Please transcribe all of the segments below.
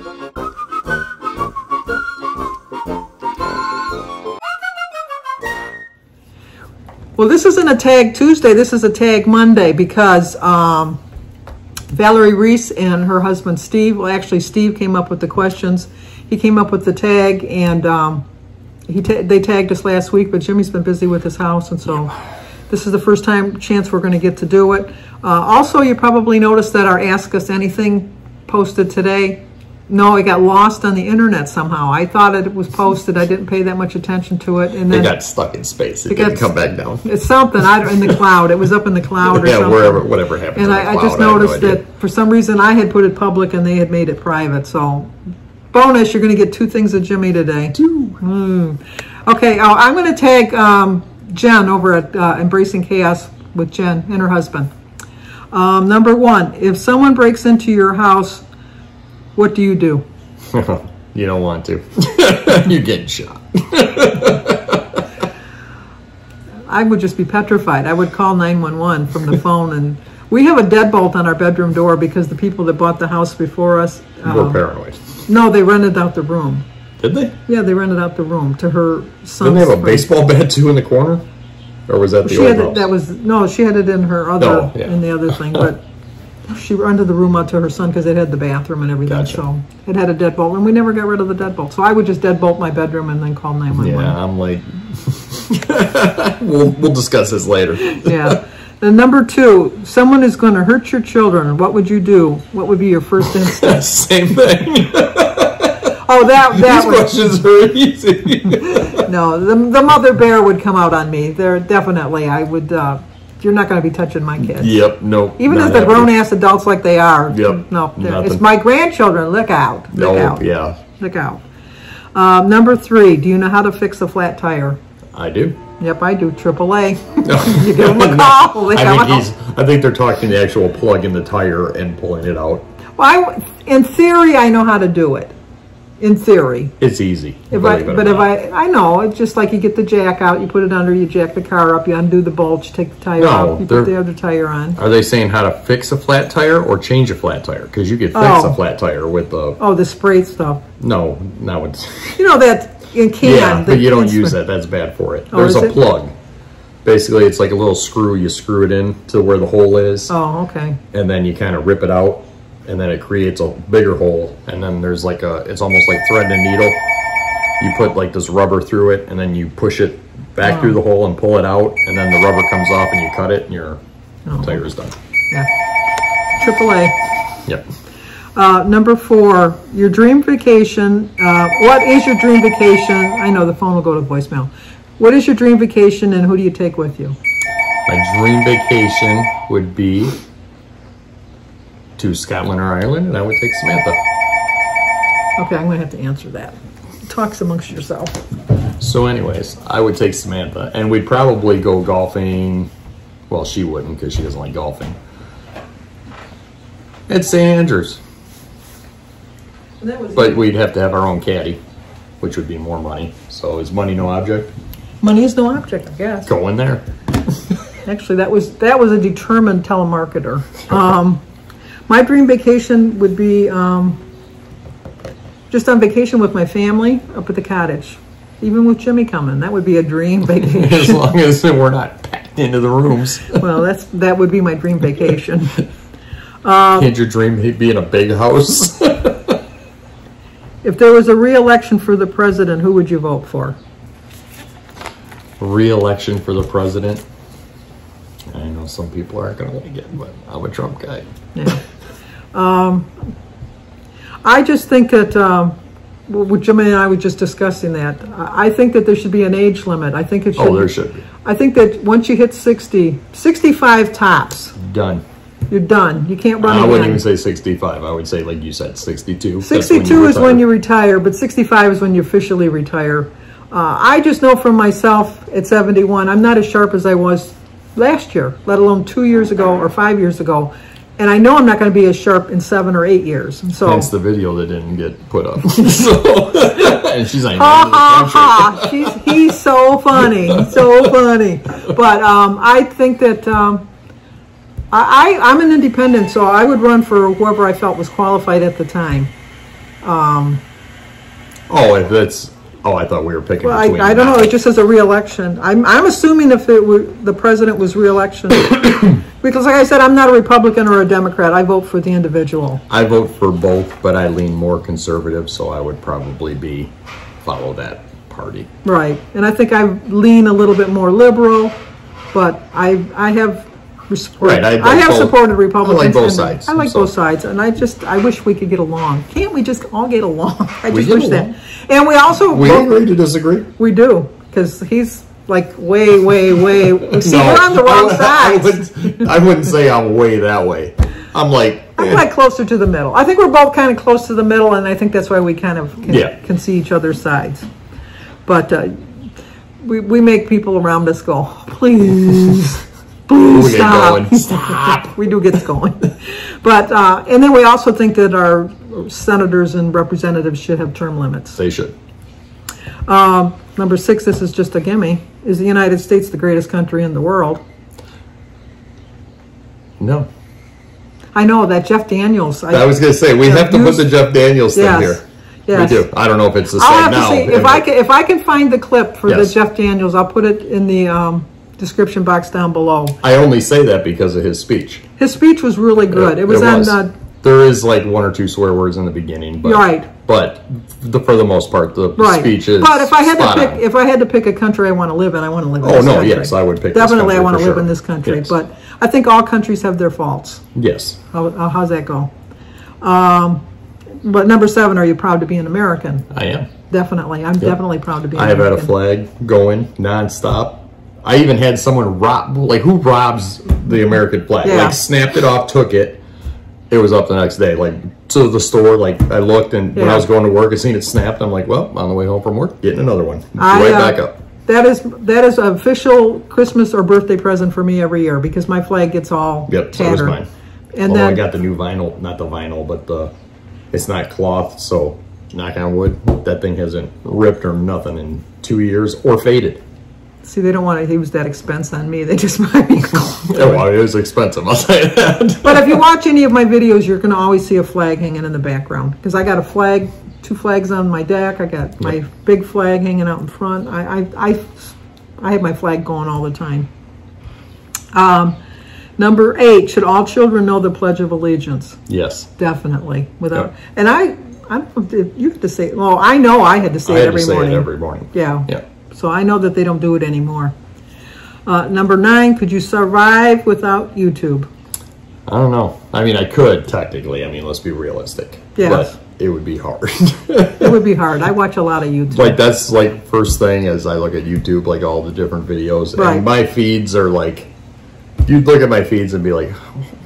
Well, this isn't a Tag Tuesday, this is a Tag Monday because Valerie Reese and her husband Steve, well actually Steve came up with the questions. He came up with the tag and they tagged us last week, but Jimmy's been busy with his house, and so this is the first chance we're going to get to do it. Also, you probably noticed that our Ask Us Anything posted today. No, it got lost on the internet somehow. I thought it was posted. I didn't pay that much attention to it, and then it got stuck in space. It didn't come back down. It's something in the cloud. It was up in the cloud or something. Yeah, whatever happened. And I just noticed that for some reason I had put it public and they had made it private. So, bonus, you're going to get 2 things of Jimmy today. 2. Okay, I'm going to tag Jen over at Embracing Chaos with Jen and her husband. Number 1, if someone breaks into your house, what do you do? You don't want to. You're getting shot. I would just be petrified. I would call 911 from the phone. And we have a deadbolt on our bedroom door because the people that bought the house before us were paranoid. No, they rented out the room. Did they? Yeah, they rented out the room to her son's. Didn't they have a baseball bat too in the corner? Or was that the old house? That was, no, she had it in her other, in the other thing, but she rented the room out to her son because it had the bathroom and everything. Gotcha. So it had a deadbolt, and we never got rid of the deadbolt. So I would just deadbolt my bedroom and then call 911. Yeah, I'm like, we'll discuss this later. Yeah. Then number 2, someone is going to hurt your children. What would you do? What would be your first instinct? Same thing. Oh, These questions are easy. No, the mother bear would come out on me. There definitely, I would. You're not going to be touching my kids. Yep, no. Even as the grown-ass adults like they are. Yep. No, it's my grandchildren. Look out. Look out. Yeah. Look out. Number 3, do you know how to fix a flat tire? I do. Yep, I do. AAA. You give them a call. I think they're talking the actual plug in the tire and pulling it out. Well, in theory, I know how to do it. In theory. It's easy. I know, it's just like you get the jack out, you put it under, you jack the car up, you undo the bolt, you take the tire out, you put the other tire on. Are they saying how to fix a flat tire or change a flat tire? Because you could fix a flat tire with the... Oh, the spray stuff. No, it's... You know that in can. Yeah, but you don't use that. That's bad for it. There's a plug. Basically, it's like a little screw. You screw it in to where the hole is. Oh, okay. And then you kind of rip it out. And then it creates a bigger hole, and then there's like it's almost like thread and needle. You put like this rubber through it, and then you push it back through the hole and pull it out, and then the rubber comes off, and you cut it, and your tire is done. Yeah. AAA. Yep. Number 4, your dream vacation. What is your dream vacation? I know the phone will go to voicemail. What is your dream vacation, and who do you take with you? My dream vacation would be to Scotland or Ireland, and I would take Samantha. Okay, I'm going to have to answer that. Talks amongst yourself. So anyways, I would take Samantha, and we'd probably go golfing. Well, she wouldn't because she doesn't like golfing. At St. Andrews. But we'd have to have our own caddy, which would be more money. So is money no object? Money is no object, I guess. Go in there. Actually, that was a determined telemarketer. My dream vacation would be just on vacation with my family up at the cottage. Even with Jimmy coming, that would be a dream vacation. As long as we're not packed into the rooms. Well, that would be my dream vacation. Can't your dream be in a big house? If there was a re-election for the president, who would you vote for? Re-election for the president? I know some people aren't going to like it, but I'm a Trump guy. Yeah. I just think that, Jimmy and I were just discussing that. I think that there should be an age limit. I think it should. Oh, there should be. I think that once you hit 60, 65 tops. Done. You're done. You can't run again. I wouldn't even say 65. I would say, like you said, 62. 62 is when you retire, but 65 is when you officially retire. I just know from myself at 71, I'm not as sharp as I was last year, let alone 2 years ago or 5 years ago. And I know I'm not going to be as sharp in 7 or 8 years. So hence the video that didn't get put up. So, and she's like, he's so funny, so funny. But I think that I'm an independent, so I would run for whoever I felt was qualified at the time. Oh, if it's... Oh, I thought we were picking Well, between I don't know. It just says a re-election. I'm assuming if it were the president was re-election, because like I said, I'm not a Republican or a Democrat. I vote for the individual. I vote for both, but I lean more conservative, so I would probably follow that party. Right, and I think I lean a little bit more liberal, but I have supported, I have supported Republicans. I like both sides. I like both sides, and I wish we could get along. Can't we just all get along? I just wish that. And we also agree to disagree. We do, because he's like way. See, we're on the wrong side. I wouldn't say I'm way that way. I'm like closer to the middle. I think we're both kind of close to the middle, and I think that's why we kind of can see each other's sides. But we make people around us go, please stop. Stop. We do get going. But and then we also think that our senators and representatives should have term limits. They should. Number 6, this is just a gimme. Is the United States the greatest country in the world? No. I know that Jeff Daniels. I was going to say, we have to put the Jeff Daniels thing here. Yes. We do. I don't know if it's the I'll same have now. To see. If I can find the clip for the Jeff Daniels, I'll put it in the description box down below. I only say that because of his speech. His speech was really good. It was on... there is like 1 or 2 swear words in the beginning, but but for the most part, the speech is. But if I had to pick a country I want to live in, I want to live in this country. Yes, I would pick definitely. This I want to live in this country, but I think all countries have their faults. Yes. How's that go? But number 7, are you proud to be an American? I am. Definitely, I'm definitely proud to be. I have had a flag going nonstop. I even had someone who robs the American flag? Like snapped it off, took it. It was up the next day, like to the store. Like I looked, and when I was going to work, I seen it snapped. I'm like, well, on the way home from work, getting another one. Right back up. That is an official Christmas or birthday present for me every year because my flag gets all tattered. So was mine. And then I got the new vinyl, not the vinyl, but it's not cloth. So knock on wood, that thing hasn't ripped or nothing in 2 years or faded. See, they don't want to use that expense on me. They just buy me clothes. Well, it is expensive, I'll say that. But if you watch any of my videos, you're going to always see a flag hanging in the background. Because I got a flag, 2 flags on my deck. I got my big flag hanging out in front. I have my flag going all the time. Number 8, should all children know the Pledge of Allegiance? Yes. Definitely. And I don't know if you have to say, well, I know I had to say it every morning. I had to say it every morning. Yeah. So I know that they don't do it anymore. Number 9, could you survive without YouTube? I don't know. I mean, I could, technically. I mean, let's be realistic. Yes. But it would be hard. It would be hard. I watch a lot of YouTube. Like, that's like first thing as I look at YouTube, like all the different videos. Right. And my feeds are like, you'd look at my feeds and be like,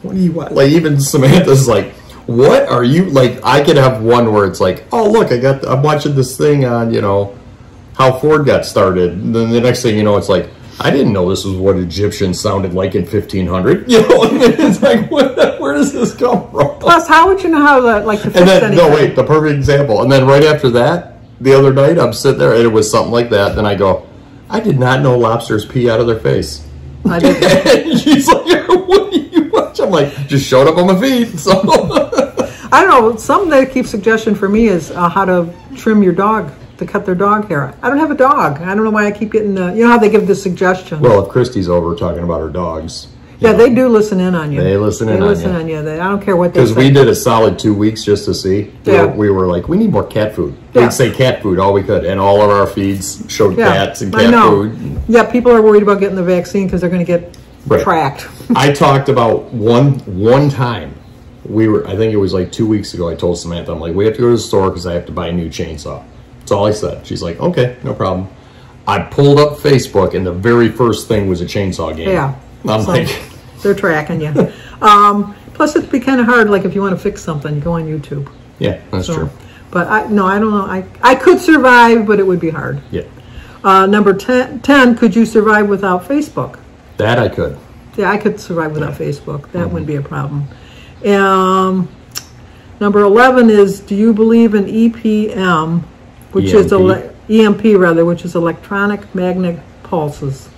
what do you want? Like, even Samantha's like, what are you, like, I could have one where it's like, oh, look, I'm watching this thing on, how Ford got started. And then the next thing you know, it's like, I didn't know this was what Egyptians sounded like in 1500. It's like, where does this come from? Plus, how would you know how to fix anything? No, wait, the perfect example. And then right after that, the other night, I'm sitting there, and it was something like that. Then I go, I did not know lobsters pee out of their face. I didn't. And she's like, what do you watch? I'm like, just showed up on my feed. So I don't know. Something that keeps suggestion for me is how to trim your dog. To cut their dog hair. I don't have a dog. I don't know why I keep getting the, you know how they give the suggestion. Well, if Christy's over talking about her dogs. They do listen in on you. They listen in on you. I don't care what they say. Because we did a solid 2 weeks just to see. Yeah. We were like, we need more cat food. We'd say cat food all we could. And all of our feeds showed cats and cat food. Yeah, people are worried about getting the vaccine because they're going to get tracked. I talked about one time. I think it was like 2 weeks ago, I told Samantha, I'm like, we have to go to the store because I have to buy a new chainsaw. That's all I said. She's like, okay, no problem. I pulled up Facebook, and the very first thing was a chainsaw game. Yeah. I'm like... They're tracking you. Plus, it'd be kind of hard, like, if you want to fix something, go on YouTube. Yeah, that's true. But, I don't know. I could survive, but it would be hard. Yeah. Number 10, could you survive without Facebook? That I could. Yeah, I could survive without Facebook. That wouldn't be a problem. Number 11 is, do you believe in EPM, which is EMP rather, which is electronic magnetic pulses?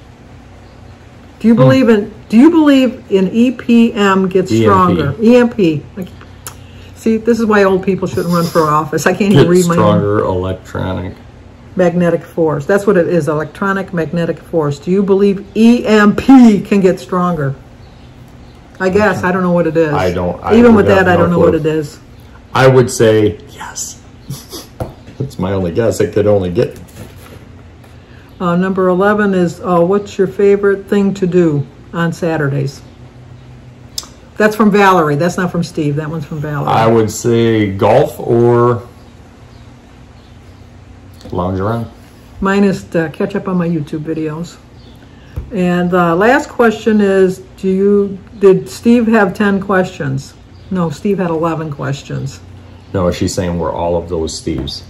Do you believe in EPM gets stronger? EMP. See, See, this is why old people shouldn't run for office. I can't even read my own. Stronger electronic Magnetic force. That's what it is, electronic magnetic force. Do you believe EMP can get stronger? I guess. I don't know what it is. I don't. Even with that, I don't know what it is. I would say yes. That's my only guess. It could only get. Number 11 is, what's your favorite thing to do on Saturdays? That's from Valerie. That's not from Steve. That one's from Valerie. I would say golf or lounge around. Mine is to catch up on my YouTube videos. And the last question is, did Steve have 10 questions? No, Steve had 11 questions. No, she's saying we're all of those Steves.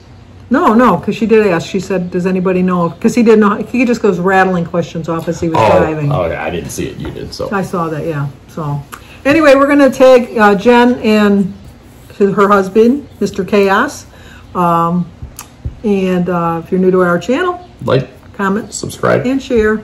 No, because she did ask. She said, does anybody know? Because he didn't know. He just goes rattling questions off as he was driving. Oh, yeah, I didn't see it. You did, so. I saw that, yeah. So, anyway, we're going to tag Jen and her husband, Mr. Chaos. And if you're new to our channel, like, comment, subscribe, and share.